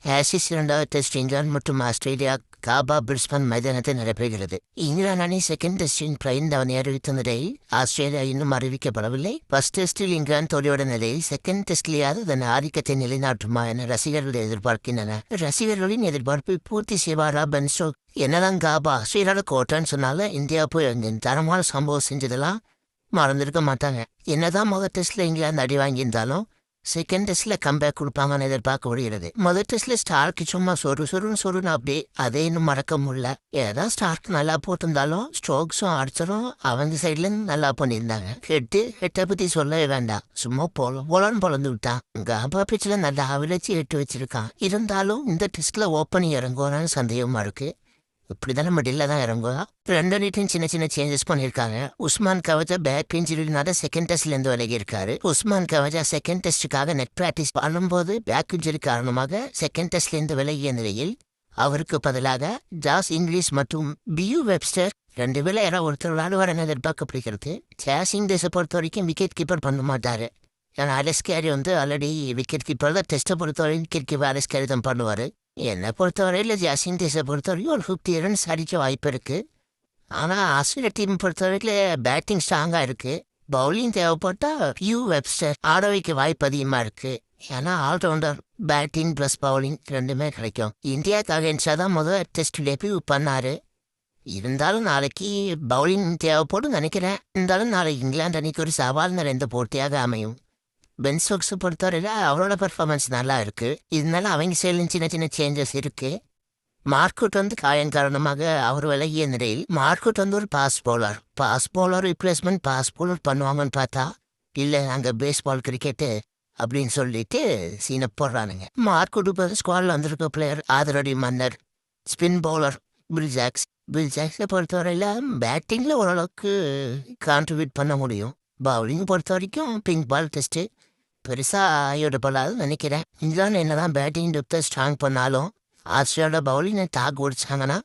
As is இரண்டாவது test England மற்றும் Australia Kaapa Brisbane மைதானத்தில் நடைபெறுகிறது. இங்கிலாந்து அணி செகண்ட் டெஸ்டின் பிரைன் அவனை அறிவித்த நிலையில் ஆஸ்திரேலியா இன்னும் அறிவிக்கப்படவில்லை. ஃபர்ஸ்ட் டெஸ்டில் இங்கிலாந்து தோல்வியோட நிலையில் செகண்ட் டெஸ்ட்லேயாவது தன் ஆதிக்கத்தை நிலைநாட்டுமா என ரசிகர்கள் எதிர்பார்க்கின்றனர். ரசிகர்களின் எதிர்பார்ப்பை பூர்த்தி செய்வாரா பென் ஸ்டோக்ஸ்? என்னதான் காபா ஆஸ்திரேலியாவில் கோட்டான்னு சொன்னால இந்தியா போய் தரமான சம்பவம் செஞ்சதெல்லாம் மறந்துருக்க மாட்டாங்க. என்னதான் முதல் டெஸ்ட்ல இங்கிலாந்து அடி வாங்கியிருந்தாலும் செகண்ட் டெஸ்ட்ல கம்பேக் கொடுப்பாங்கன்னு எதிர்பார்க்கப்படுகிறது. முதல் டெஸ்ட்ல ஸ்டார்க்கு சும்மா சொருன்னு அப்படியே அதை இன்னும் மறக்க முடியல. ஏதாவது ஸ்டார்க்கு நல்லா போட்டிருந்தாலும் ஸ்ட்ரோக்ஸும் ஆர்ச்சரும் அவங்க சைட்ல இருந்து நல்லா பண்ணியிருந்தாங்க. ஹெட்டை பத்தி சொல்லவே வேண்டாம், சும்மா போலன்னு பொழந்து விட்டான். காபா பிச்சில் நல்லா விளைச்சி எட்டு வச்சிருக்கான். இருந்தாலும் இந்த டெஸ்ட்ல ஓப்பன் இறங்குவான்னு சந்தேகமா இருக்கு. இப்படிதான் மிடில் தான் இறங்குவா. ரெண்டு அணிட்டையும் சின்ன சின்ன சேஞ்சஸ் பண்ணியிருக்காங்க. உஸ்மான் கவஜா பேக் இன்ஜுரினால செகண்ட் டெஸ்ட்ல இருந்து விலகி இருக்காரு. உஸ்மான் கவஜா செகண்ட் டெஸ்டுக்காக நெட் பிராக்டிஸ் பண்ணும்போது பேக் இன்ஜுரி காரணமாக செகண்ட் டெஸ்ட்ல இருந்து விலகிய நிலையில் அவருக்கு பதிலாக ஜாஸ் இங்கிலீஷ் மற்றும் பியூ வெப்ஸ்டர் ரெண்டு பேர்ல யாராவது ஒருத்தர் விளையாடுவார் என எதிர்பார்க்கப்படுகிறது. ஜாஸ் இங்கிலீஷை பொறுத்த வரைக்கும் விக்கெட் கீப்பர் பண்ண மாட்டாரு. ஏன்னா Alex Carey already wicket keeper தான். டெஸ்ட்டை பொறுத்த வரைக்கும் விக்கெட் கீப்பர் அலெக்ஸ் கேரி தான் பண்ணுவார். என்னை பொறுத்தவரையில் ஜாசின் டெஸ்ட்டை பொறுத்தவரைக்கும் ஒரு 50 ரன்ஸ் அடிக்க வாய்ப்பு இருக்குது. ஆனால் ஆஸ்திரேலியா டீம் பொறுத்தவரைக்கும் பேட்டிங் ஸ்ட்ராங்காக இருக்குது. பவுலிங் தேவைப்பட்டால் பியூ வெப்ஸ்டர் ஆட வைக்க வாய்ப்பு அதிகமாக இருக்குது. ஏன்னா ஆல்ரவுண்டர் பேட்டிங் ப்ளஸ் பவுலிங் ரெண்டுமே கிடைக்கும். இந்தியாவுக்காக என்ஷா தான் முதல் டெஸ்ட் டெபியூ பண்ணார். இருந்தாலும் நாளைக்கு பவுலிங் தேவைப்படும் நினைக்கிறேன். இருந்தாலும் நாளைக்கு இங்கிலாந்து அணிக்கு ஒரு சவால் நிறைந்த போட்டியாக அமையும். பென் ஸ்டோக்ஸை பொறுத்தவரையில் அவரோட பர்ஃபார்மன்ஸ் நல்லா இருக்குது. இதனால அவங்க சைடில் சின்ன சின்ன சேஞ்சஸ் இருக்குது. மார்க்கவுட் காயம் காரணமாக அவர் விலகிய நிலையில் மார்க்கவுட் ஒரு fast bowler replacement fast bowler பண்ணுவாங்கன்னு பார்த்தா இல்லை அங்கே பேஸ்பால் கிரிக்கெட்டு அப்படின்னு சொல்லிட்டு சீனை போடுறானுங்க. மார்க்கவுட் ஸ்குவாடில் வந்திருக்க பிளேயர் ஆதரடி மன்னர், ஸ்பின் பவுலர் பில்ஜாக்ஸை பொறுத்தவரையில் பேட்டிங்கில் ஓரளவுக்கு கான்ட்ரிபியூட் பண்ண முடியும். பவுலிங் பொறுத்த வரைக்கும் பிங்க் பால் டெஸ்ட்டு பெருசாக ஈடுபடாதுன்னு நினைக்கிறேன். இங்கிலாந்து என்னதான் பேட்டிங் டெப்த்தை ஸ்ட்ராங் பண்ணாலும் ஆஸ்திரேலியாவோட பவுலிங்கை தாக்கு ஓடிச்சாங்கன்னா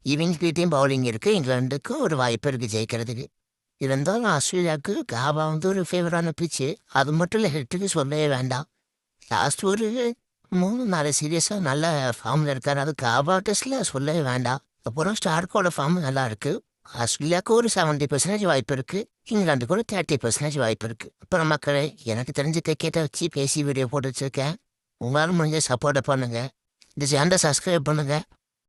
இவங்ககிட்டையும் பவுலிங் இருக்குது. இங்கிலாந்துக்கும் ஒரு வாய்ப்பு இருக்குது ஜெயிக்கிறதுக்கு. இருந்தாலும் ஆஸ்திரேலியாவுக்கு காபா ஒரு ஃபேவரான பிச்சு. அது மட்டும் இல்லை, ஹெட்டுக்கு சொல்லவே வேண்டாம். லாஸ்ட் ஒரு 3-4 சீரியஸாக நல்ல ஃபார்மில் இருக்கார். அது காபா டெஸ்ட்டில் சொல்லவே வேண்டாம். அப்புறம் ஸ்டார்க்கோட ஃபார்ம் நல்லா இருக்குது. ஆஸ்திரேலியாவுக்கு ஒரு 70% வாய்ப்பு இருக்குது. இங்கிலாந்துக்கு ஒரு 30% வாய்ப்பு இருக்குது. அப்புறம் மக்களே, எனக்கு தெரிஞ்ச கிரிக்கெட்டை வச்சு பேசி வீடியோ போட்டு வச்சுருக்கேன். உங்களால் முடிஞ்ச சப்போர்ட்டை பண்ணுங்கள். இந்த சேனலை சப்ஸ்கிரைப் பண்ணுங்கள்.